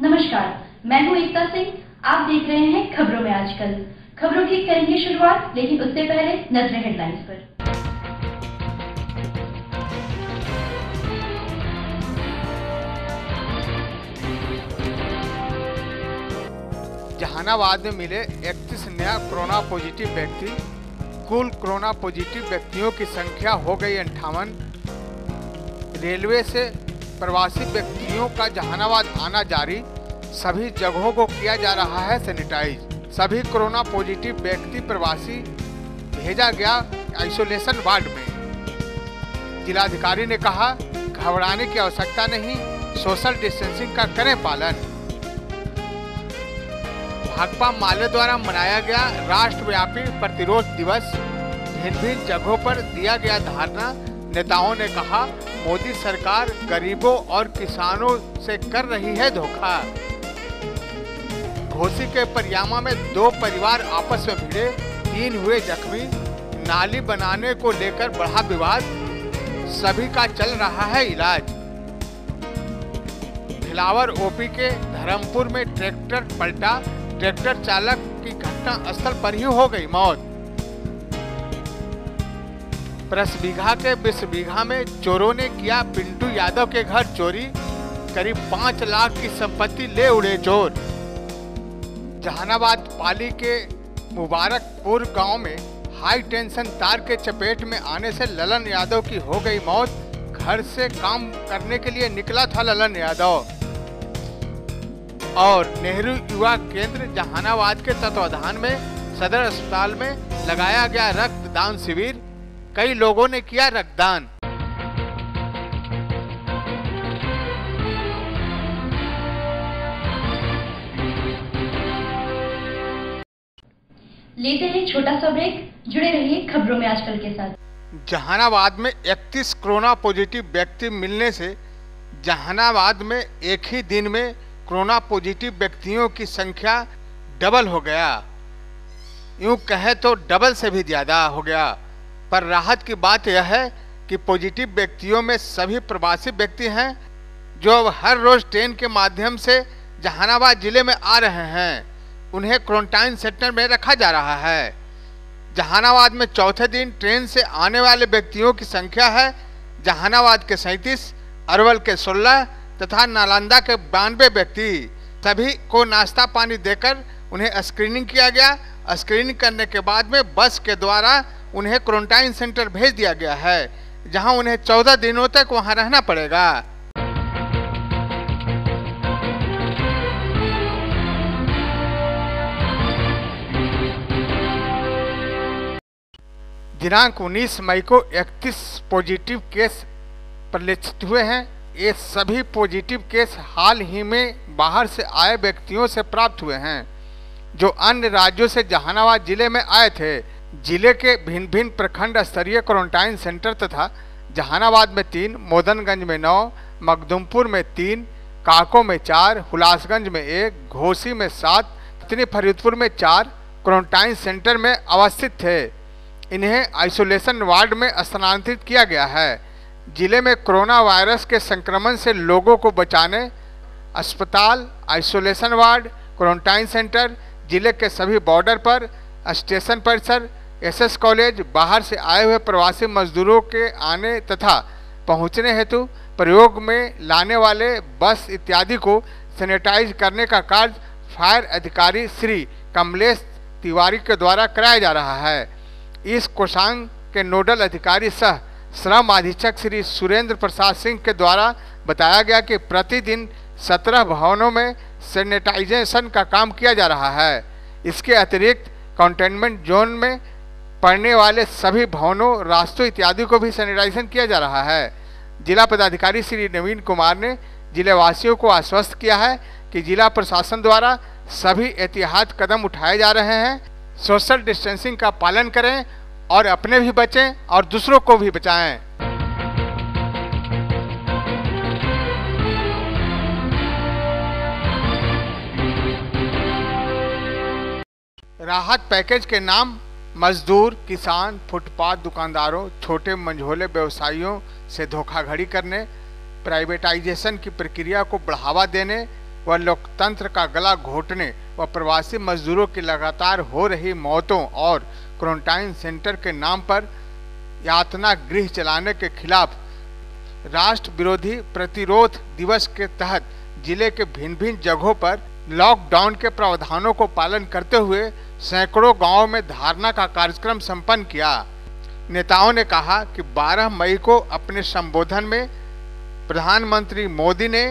नमस्कार, मैं हूं एकता सिंह। आप देख रहे हैं खबरों में आजकल। खबरों की करेंगे शुरुआत, लेकिन उससे पहले नजरें हेडलाइंस पर। जहानाबाद में मिले 31 नया कोरोना पॉजिटिव व्यक्ति। कुल कोरोना पॉजिटिव व्यक्तियों की संख्या हो गई 58। रेलवे से प्रवासी व्यक्तियों का जहानाबाद आना जारी। सभी जगहों को किया जा रहा है सैनिटाइज। सभी कोरोना पॉजिटिव व्यक्ति प्रवासी भेजा गया आइसोलेशन वार्ड में। जिलाधिकारी ने कहा, घबराने की आवश्यकता नहीं, सोशल डिस्टेंसिंग का करें पालन। भाकपा माले द्वारा मनाया गया राष्ट्रव्यापी प्रतिरोध दिवस। भिन्न भिन्न जगहों पर दिया गया धरना। नेताओं ने कहा, मोदी सरकार गरीबों और किसानों से कर रही है धोखा। घोसी के परियामा में 2 परिवार आपस में भिड़े, 3 हुए जख्मी। नाली बनाने को लेकर बढ़ा विवाद, सभी का चल रहा है इलाज। भिलावर ओपी के धर्मपुर में ट्रैक्टर पलटा, ट्रैक्टर चालक की घटना स्थल पर ही हो गई मौत। परसबीघा के बिस्बीघा में चोरों ने किया पिंटू यादव के घर चोरी। करीब 5 लाख की संपत्ति ले उड़े चोर। जहानाबाद पाली के मुबारकपुर गांव में हाई टेंशन तार के चपेट में आने से ललन यादव की हो गई मौत। घर से काम करने के लिए निकला था ललन यादव। और नेहरू युवा केंद्र जहानाबाद के तत्वाधान में सदर अस्पताल में लगाया गया रक्तदान शिविर। कई लोगों ने किया रक्तदान। लेते हैं छोटा सा ब्रेक। जुड़े रहिए खबरों में आजकल के साथ। जहानाबाद में 31 कोरोना पॉजिटिव व्यक्ति मिलने से जहानाबाद में एक ही दिन में कोरोना पॉजिटिव व्यक्तियों की संख्या डबल हो गया। यूं कहे तो डबल से भी ज्यादा हो गया। पर राहत की बात यह है कि पॉजिटिव व्यक्तियों में सभी प्रवासी व्यक्ति हैं जो अब हर रोज ट्रेन के माध्यम से जहानाबाद जिले में आ रहे हैं। उन्हें क्वारंटाइन सेंटर में रखा जा रहा है। जहानाबाद में चौथे दिन ट्रेन से आने वाले व्यक्तियों की संख्या है जहानाबाद के 37, अरवल के 16 तथा नालंदा के 92 व्यक्ति। सभी को नाश्ता पानी देकर उन्हें स्क्रीनिंग किया गया। स्क्रीनिंग करने के बाद में बस के द्वारा उन्हें क्वारंटाइन सेंटर भेज दिया गया है, जहां उन्हें 14 दिनों तक वहां रहना पड़ेगा। दिनांक 19 मई को 31 पॉजिटिव केस प्रलेखित हुए हैं। ये सभी पॉजिटिव केस हाल ही में बाहर से आए व्यक्तियों से प्राप्त हुए हैं जो अन्य राज्यों से जहानाबाद जिले में आए थे। जिले के भिन्न भिन्न प्रखंड स्तरीय क्वारंटाइन सेंटर तथा जहानाबाद में 3, मोदनगंज में 9, मखदुमपुर में 3, काको में 4, हुलासगंज में 1, घोसी में 7, पत्नी फरीदपुर में 4 क्वारंटाइन सेंटर में अवस्थित थे। इन्हें आइसोलेशन वार्ड में स्थानांतरित किया गया है। जिले में कोरोना वायरस के संक्रमण से लोगों को बचाने अस्पताल, आइसोलेशन वार्ड, क्वारंटाइन सेंटर, जिले के सभी बॉर्डर पर, स्टेशन परिसर, एसएस कॉलेज, बाहर से आए हुए प्रवासी मजदूरों के आने तथा पहुंचने हेतु प्रयोग में लाने वाले बस इत्यादि को सैनिटाइज करने का कार्य फायर अधिकारी श्री कमलेश तिवारी के द्वारा कराया जा रहा है। इस कोषांग के नोडल अधिकारी सह श्रम अधीक्षक श्री सुरेंद्र प्रसाद सिंह के द्वारा बताया गया कि प्रतिदिन 17 भवनों में सैनिटाइजेशन का काम किया जा रहा है। इसके अतिरिक्त कंटेनमेंट जोन में पड़ने वाले सभी भवनों, रास्तों इत्यादि को भी सैनिटाइजेशन किया जा रहा है। जिला पदाधिकारी श्री नवीन कुमार ने जिलेवासियों को आश्वस्त किया है कि जिला प्रशासन द्वारा सभी एहतियात कदम उठाए जा रहे हैं। सोशल डिस्टेंसिंग का पालन करें और अपने भी बचें और दूसरों को भी बचाएं। राहत पैकेज के नाम मजदूर, किसान, फुटपाथ दुकानदारों, छोटे मंझोले व्यवसायियों से धोखाधड़ी करने, प्राइवेटाइजेशन की प्रक्रिया को बढ़ावा देने, व लोकतंत्र का गला घोटने व प्रवासी मजदूरों की लगातार हो रही मौतों और क्वारंटाइन सेंटर के नाम पर यातना गृह चलाने के खिलाफ राष्ट्र विरोधी प्रतिरोध दिवस के तहत जिले के भिन्न भिन्न जगहों पर लॉकडाउन के प्रावधानों को पालन करते हुए सैकड़ों गांवों में धारणा का कार्यक्रम संपन्न किया। नेताओं ने कहा कि 12 मई को अपने संबोधन में प्रधानमंत्री मोदी ने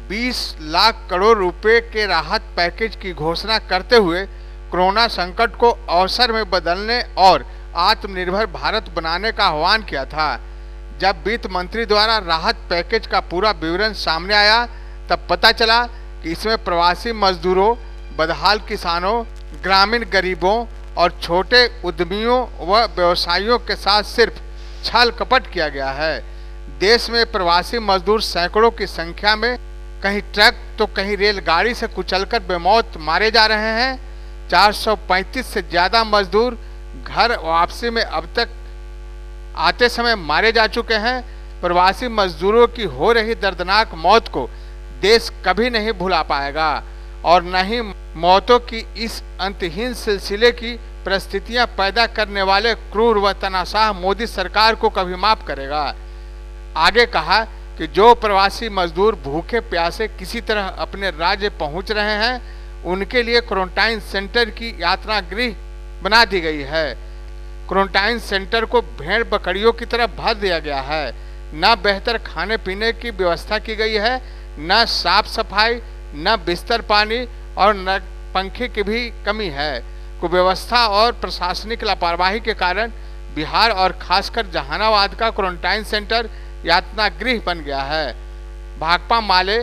20 लाख करोड़ रुपए के राहत पैकेज की घोषणा करते हुए कोरोना संकट को अवसर में बदलने और आत्मनिर्भर भारत बनाने का आह्वान किया था। जब वित्त मंत्री द्वारा राहत पैकेज का पूरा विवरण सामने आया तब पता चला कि इसमें प्रवासी मजदूरों, बदहाल किसानों, ग्रामीण गरीबों और छोटे उद्यमियों व व्यवसायियों के साथ सिर्फ छल कपट किया गया है। देश में प्रवासी मजदूर सैकड़ों की संख्या में कहीं ट्रक तो कहीं रेलगाड़ी से कुचलकर बेमौत मारे जा रहे हैं। 435 से ज्यादा मजदूर घर वापसी में अब तक आते समय मारे जा चुके हैं। प्रवासी मजदूरों की हो रही दर्दनाक मौत को देश कभी नहीं भुला पाएगा और न ही मौतों की इस अंतहीन सिलसिले की परिस्थितियां पैदा करने वाले क्रूर व तानाशाह मोदी सरकार को कभी माफ करेगा। आगे कहा कि जो प्रवासी मजदूर भूखे प्यासे किसी तरह अपने राज्य पहुंच रहे हैं उनके लिए क्वारंटाइन सेंटर की यात्रा गृह बना दी गई है। क्वारंटाइन सेंटर को भेड़ बकरियों की तरह भर दिया गया है। न बेहतर खाने पीने की व्यवस्था की गई है, न साफ सफाई, न बिस्तर पानी और न पंखे की भी कमी है। कुव्यवस्था और प्रशासनिक लापरवाही के कारण बिहार और खासकर जहानाबाद का क्वारंटाइन सेंटर यातना गृह बन गया है। भाकपा माले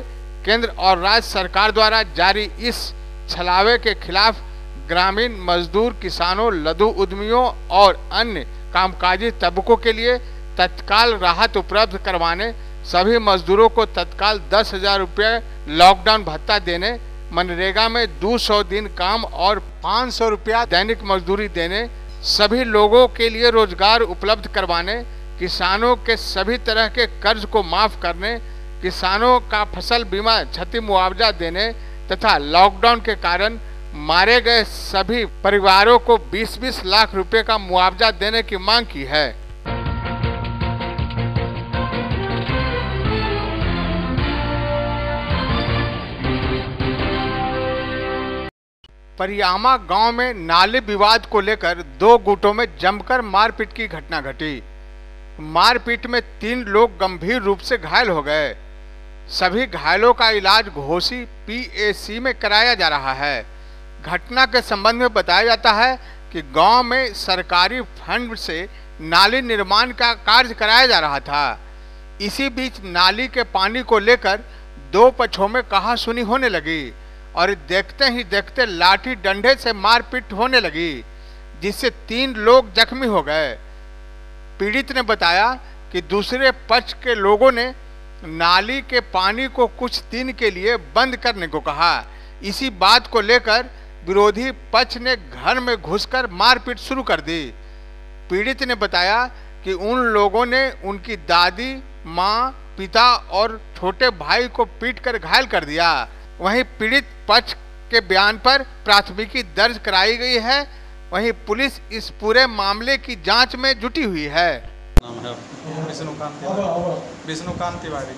केंद्र और राज्य सरकार द्वारा जारी इस छलावे के खिलाफ ग्रामीण मजदूर, किसानों, लघु उद्यमियों और अन्य कामकाजी तबकों के लिए तत्काल राहत उपलब्ध करवाने, सभी मजदूरों को तत्काल 10,000 रुपये लॉकडाउन भत्ता देने, मनरेगा में 200 दिन काम और 500 रुपया दैनिक मजदूरी देने, सभी लोगों के लिए रोजगार उपलब्ध करवाने, किसानों के सभी तरह के कर्ज को माफ करने, किसानों का फसल बीमा क्षति मुआवजा देने तथा लॉकडाउन के कारण मारे गए सभी परिवारों को 20-20 लाख रुपए का मुआवजा देने की मांग की है। परियामा गांव में नाले विवाद को लेकर 2 गुटों में जमकर मारपीट की घटना घटी। मारपीट में 3 लोग गंभीर रूप से घायल हो गए। सभी घायलों का इलाज घोसी PAC में कराया जा रहा है। घटना के संबंध में बताया जाता है कि गांव में सरकारी फंड से नाली निर्माण का कार्य कराया जा रहा था। इसी बीच नाली के पानी को लेकर 2 पक्षों में कहासुनी होने लगी और देखते ही देखते लाठी डंडे से मारपीट होने लगी, जिससे 3 लोग जख्मी हो गए। पीड़ित ने बताया कि दूसरे पक्ष के लोगों ने नाली के पानी को कुछ दिन के लिए बंद करने को कहा। इसी बात को लेकर विरोधी पक्ष ने घर में घुसकर मारपीट शुरू कर दी। पीड़ित ने बताया कि उन लोगों ने उनकी दादी, मां, पिता और छोटे भाई को पीटकर घायल कर दिया। वहीं पीड़ित पक्ष के बयान पर प्राथमिकी दर्ज कराई गई है। वहीं पुलिस इस पूरे मामले की जांच में जुटी हुई है। नाम है विष्णुकांत तिवारी।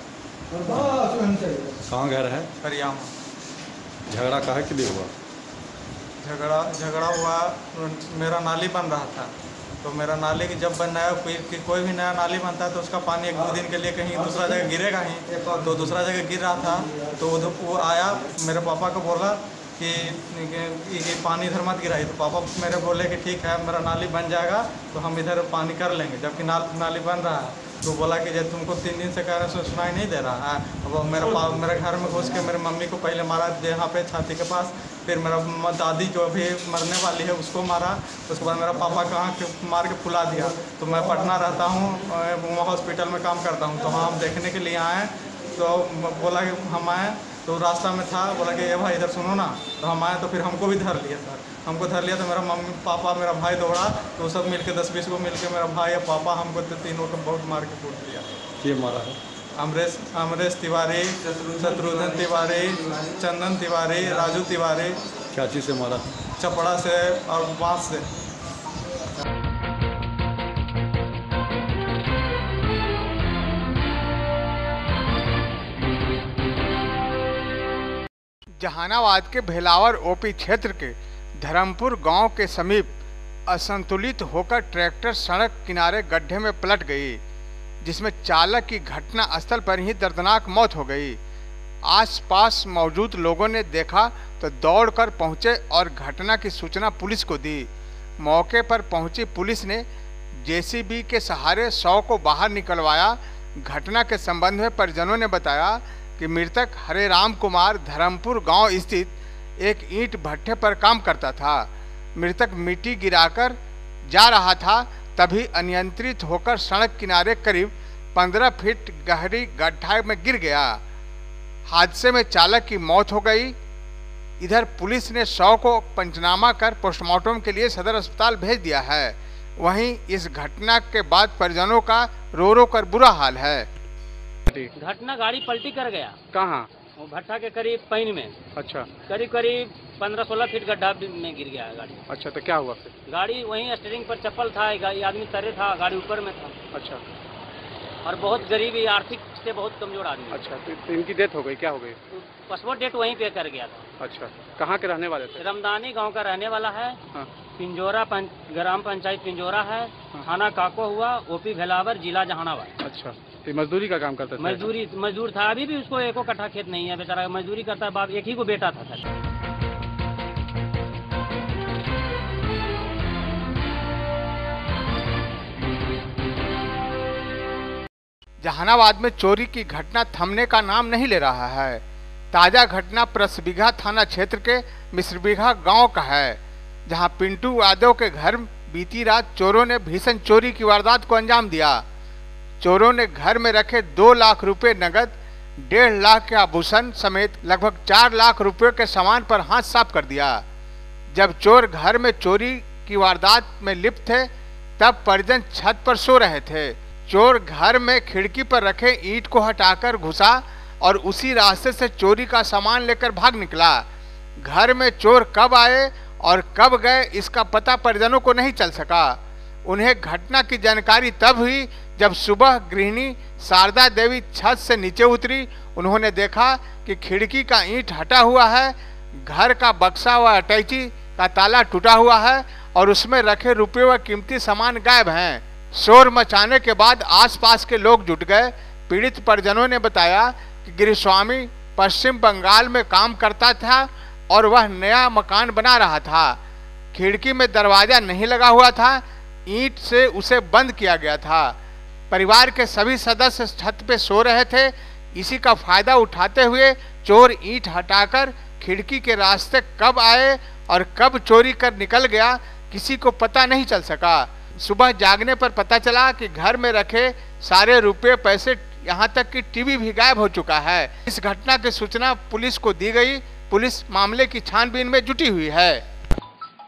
कहाँ घर है? परियामा। झगड़ा काहे के लिए हुआ? झगड़ा हुआ, मेरा नाली बन रहा था तो मेरा नाली की जब बनना है कोई भी नया नाली बनता है तो उसका पानी 1-2 दिन के लिए कहीं दूसरा जगह गिरेगा ही, तो दूसरा जगह गिर रहा था तो वो आया मेरे पापा को बोला कि ये पानी इधर मत गिराइए। तो पापा मेरे बोले कि ठीक है मेरा नाली बन जाएगा तो हम इधर पानी कर लेंगे, जबकि नाली बन रहा है। तो बोला कि जब तुमको 3 दिन से कह रहे सुनाई नहीं दे रहा है। अब मेरे घर में घुस के मेरे मम्मी को पहले मारा यहाँ पे छाती के पास, फिर मेरा दादी जो अभी मरने वाली है उसको मारा, उसके बाद मेरा पापा को आँख मार के फुला दिया। तो मैं पटना रहता हूँ, वहाँ हॉस्पिटल में काम करता हूँ, तो वहाँ हम देखने के लिए आए तो बोला कि हम आए तो रास्ता में था, बोला कि ये भाई इधर सुनो ना। तो हम आए तो फिर हमको भी धर लिया सर, हमको धर लिया तो मेरा मम्मी पापा मेरा भाई दौड़ा तो सब मिलके 10-20 को मिलके मेरा भाई या पापा हमको तीनों को बहुत मार के कूट दिया। ये मारा है? अमरेश तिवारी, शत्रुघ्न तिवारी, चंदन तिवारी, राजू तिवारी। क्या चीज़ से मारा? चपड़ा से और बांस से। जहानाबाद के भेलावर ओपी क्षेत्र के धर्मपुर गांव के समीप असंतुलित होकर ट्रैक्टर सड़क किनारे गड्ढे में पलट गई, जिसमें चालक की घटना स्थल पर ही दर्दनाक मौत हो गई। आसपास मौजूद लोगों ने देखा तो दौड़कर पहुंचे और घटना की सूचना पुलिस को दी। मौके पर पहुंची पुलिस ने जेसीबी के सहारे शव को बाहर निकलवाया। घटना के संबंध में परिजनों ने बताया कि मृतक हरे राम कुमार धर्मपुर गांव स्थित एक ईंट भट्ठे पर काम करता था। मृतक मिट्टी गिराकर जा रहा था, तभी अनियंत्रित होकर सड़क किनारे करीब 15 फीट गहरी गड्ढा में गिर गया। हादसे में चालक की मौत हो गई। इधर पुलिस ने शव को पंचनामा कर पोस्टमार्टम के लिए सदर अस्पताल भेज दिया है। वहीं इस घटना के बाद परिजनों का रो रो कर बुरा हाल है। घटना गाड़ी पलटी कर गया। कहाँ? वो भट्टा के करीब पैन में। अच्छा। करीब 15-16 फीट गड्ढा में गिर गया गाड़ी। अच्छा, तो क्या हुआ फिर? गाड़ी वहीं स्टीयरिंग पर चप्पल था, एक आदमी तरे था, गाड़ी ऊपर में था। अच्छा। और बहुत गरीबी, आर्थिक से बहुत कमजोर आदमी। अच्छा, तो इनकी डेथ हो गई? क्या हो गई? पासपोर्ट डेट वहीं पे कर गया था। अच्छा, कहाँ के रहने वाले थे? रमदानी गांव का रहने वाला है। हाँ। पिंजोरा ग्राम पंचायत पिंजोरा है। हाँ। थाना काको हुआ, ओपी भेलावर, जिला जहानाबाद। अच्छा, तो मजदूरी का काम करता था? मजदूर था। अभी भी उसको एको कट्ठा खेत नहीं है, बेचारा मजदूरी करता है। बाप एक ही को बेटा था। जहानाबाद में चोरी की घटना थमने का नाम नहीं ले रहा है। ताजा घटना परसबिघा थाना क्षेत्र के मिश्रबिघा गांव का है, जहां पिंटू यादव के घर बीती रात चोरों ने भीषण चोरी की वारदात को अंजाम दिया। चोरों ने घर में रखे 2 लाख रुपए नगद, 1.5 लाख के आभूषण समेत लगभग 4 लाख रुपए के सामान पर हाथ साफ कर दिया। जब चोर घर में चोरी की वारदात में लिप्त थे, तब परिजन छत पर सो रहे थे। चोर घर में खिड़की पर रखे ईंट को हटाकर घुसा और उसी रास्ते से चोरी का सामान लेकर भाग निकला। घर में चोर कब आए और कब गए, इसका पता परिजनों को नहीं चल सका। उन्हें घटना की जानकारी तब हुई जब सुबह गृहिणी शारदा देवी छत से नीचे उतरी। उन्होंने देखा कि खिड़की का ईंट हटा हुआ है, घर का बक्सा व अटैची का ताला टूटा हुआ है और उसमें रखे रुपये व कीमती सामान गायब हैं। शोर मचाने के बाद आसपास के लोग जुट गए। पीड़ित परिजनों ने बताया कि गृहस्वामी पश्चिम बंगाल में काम करता था और वह नया मकान बना रहा था। खिड़की में दरवाजा नहीं लगा हुआ था, ईंट से उसे बंद किया गया था। परिवार के सभी सदस्य छत पे सो रहे थे। इसी का फायदा उठाते हुए चोर ईंट हटाकर खिड़की के रास्ते कब आए और कब चोरी कर निकल गया, किसी को पता नहीं चल सका। सुबह जागने पर पता चला कि घर में रखे सारे रुपए पैसे, यहाँ तक कि टीवी भी गायब हो चुका है। इस घटना की सूचना पुलिस को दी गई। पुलिस मामले की छानबीन में जुटी हुई है।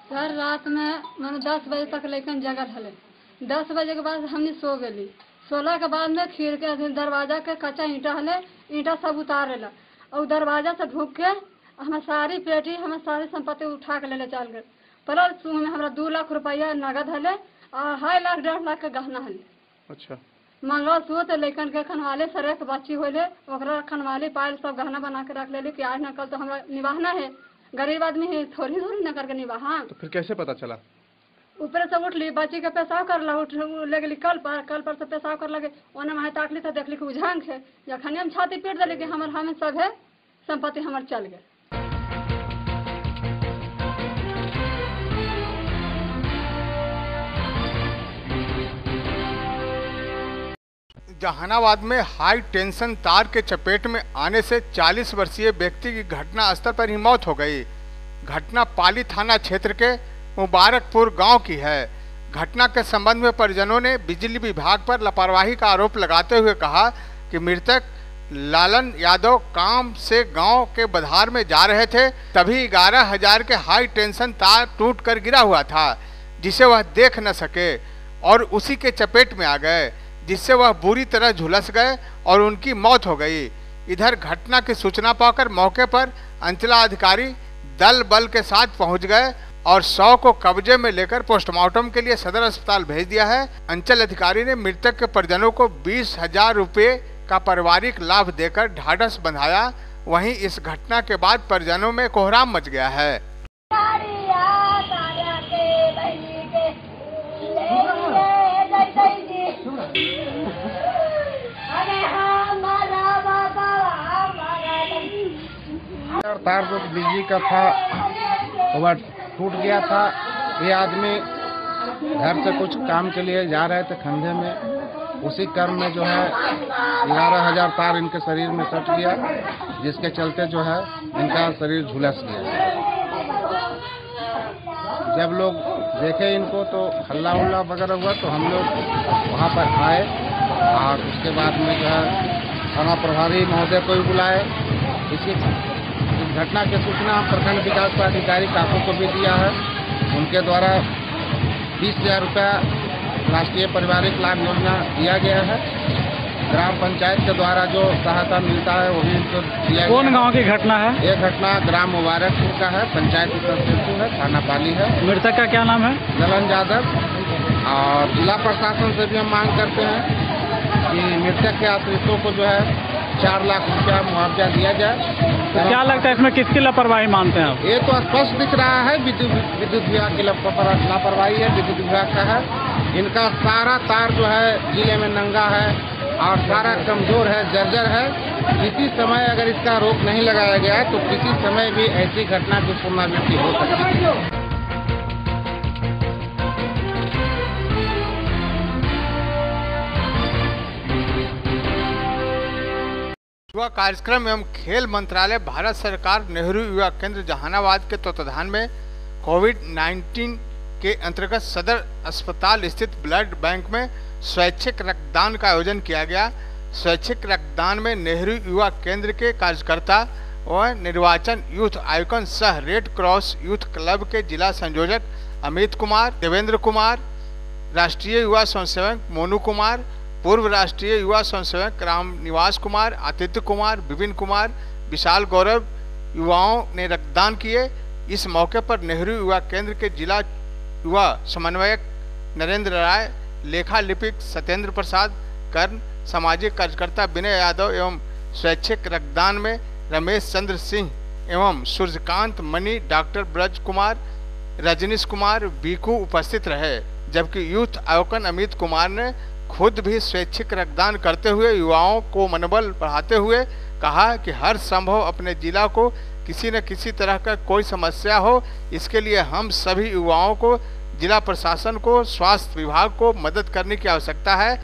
सर रात में मैंने 10 बजे तक लेकिन जगह हले। 10 बजे के बाद हमने सो गई। 16 के बाद में खिड़की दरवाजा के कच्चा ईंटा हले, ईंटा सब उतार लेला और दरवाजा से ढूक के हमें सारी पेटी, हमें सारी संपत्ति उठा के ले चल गए। प्लस हमारा 2 लाख रुपया नगद हले और 2.5 लाख 1.5 लाख के गहना हले। अच्छा। मंगलसूत्र लेकिन के खनवाले सरे के बच्ची होले, ओकरा खनवाले पायल सब गहना बना के रख ले कि आज न कल तो हमरा निभाना है। गरीब आदमी है, थोड़ी न करके निभाहा। तो फिर कैसे पता चला? ऊपर से उठ ली, बच्ची के पेशाब कर ला, उठ ले गली कल पर से पेशाब कर लगे। ओने में ताकली तो देखली उझांग है, जखन हम छाती पीट दिले कि हमें सब है संपत्ति हमार चल गए। जहानाबाद में हाई टेंशन तार के चपेट में आने से 40 वर्षीय व्यक्ति की घटना स्थल पर ही मौत हो गई। घटना पाली थाना क्षेत्र के मुबारकपुर गांव की है। घटना के संबंध में परिजनों ने बिजली विभाग पर लापरवाही का आरोप लगाते हुए कहा कि मृतक लालन यादव काम से गांव के बधार में जा रहे थे, तभी 11,000 के हाई टेंशन तार टूट कर गिरा हुआ था, जिसे वह देख न सके और उसी के चपेट में आ गए, जिससे वह बुरी तरह झुलस गए और उनकी मौत हो गई। इधर घटना की सूचना पाकर मौके पर अंचलाधिकारी दल बल के साथ पहुंच गए और शव को कब्जे में लेकर पोस्टमार्टम के लिए सदर अस्पताल भेज दिया है। अंचल अधिकारी ने मृतक के परिजनों को 20,000 रुपये का पारिवारिक लाभ देकर ढाढ़स बंधाया। वहीं इस घटना के बाद परिजनों में कोहराम मच गया है। तार जो बिजली का था वह टूट गया था। ये आदमी घर से कुछ काम के लिए जा रहे थे खंधे में, उसी क्रम में जो है 11,000 तार इनके शरीर में सट गया, जिसके चलते जो है इनका शरीर झुलस गया। जब लोग देखे इनको तो हल्ला उल्ला वगैरह हुआ, तो हम लोग वहाँ पर आए और उसके बाद में जो है थाना प्रभारी महोदय को भी बुलाए। इस घटना की सूचना प्रखंड विकास पदाधिकारी काकू को भी दिया है। उनके द्वारा 20,000 रुपया राष्ट्रीय पारिवारिक लाभ योजना दिया गया है। ग्राम पंचायत के द्वारा जो सहायता मिलता है वो भी इनको दिया। कौन गांव की घटना है? ये घटना ग्राम मुबारकपुर का है, पंचायत उत्तर है, थाना पाली है। मृतक का क्या नाम है? ललन यादव। और जिला प्रशासन से भी हम मांग करते हैं कि मृतक के आश्रितों को जो है 4 लाख रुपया मुआवजा दिया जाए। तो क्या लगता है इसमें किसकी लापरवाही मानते हैं आप? ये तो स्पष्ट दिख रहा है विद्युत विभाग की लापरवाही है, विद्युत विभाग का है। इनका सारा तार जो है जिले में नंगा है और सारा कमजोर है, जर्जर है। किसी समय अगर इसका रोक नहीं लगाया गया तो किसी समय भी ऐसी घटना की पुनरावृत्ति हो सकती है। युवा कार्यक्रम एवं खेल मंत्रालय भारत सरकार नेहरू युवा केंद्र जहानाबाद के तत्वाधान में कोविड-19 के अंतर्गत सदर अस्पताल स्थित ब्लड बैंक में स्वैच्छिक रक्तदान का आयोजन किया गया। स्वैच्छिक रक्तदान में नेहरू युवा केंद्र के कार्यकर्ता व निर्वाचन यूथ आइकन सह रेड क्रॉस यूथ क्लब के जिला संयोजक अमित कुमार, देवेंद्र कुमार, राष्ट्रीय युवा स्वयंसेवक मोनू कुमार, पूर्व राष्ट्रीय युवा स्वयंसेवक राम निवास कुमार, आदित्य कुमार, विपिन कुमार, विशाल गौरव युवाओं ने रक्तदान किए। इस मौके पर नेहरू युवा केंद्र के जिला युवा समन्वयक नरेंद्र राय, लेखा लिपिक सत्येंद्र प्रसाद, कर्ण, सामाजिक कार्यकर्ता विनय यादव एवं स्वैच्छिक रक्तदान में रमेश चंद्र सिंह एवं सूर्यकांत मणि, डॉक्टर ब्रज कुमार, रजनीश कुमार, बीकू उपस्थित रहे। जबकि यूथ आइकन अमित कुमार ने खुद भी स्वैच्छिक रक्तदान करते हुए युवाओं को मनोबल बढ़ाते हुए कहा कि हर संभव अपने जिला को किसी न किसी तरह का कोई समस्या हो, इसके लिए हम सभी युवाओं को, जिला प्रशासन को, स्वास्थ्य विभाग को मदद करने की आवश्यकता है।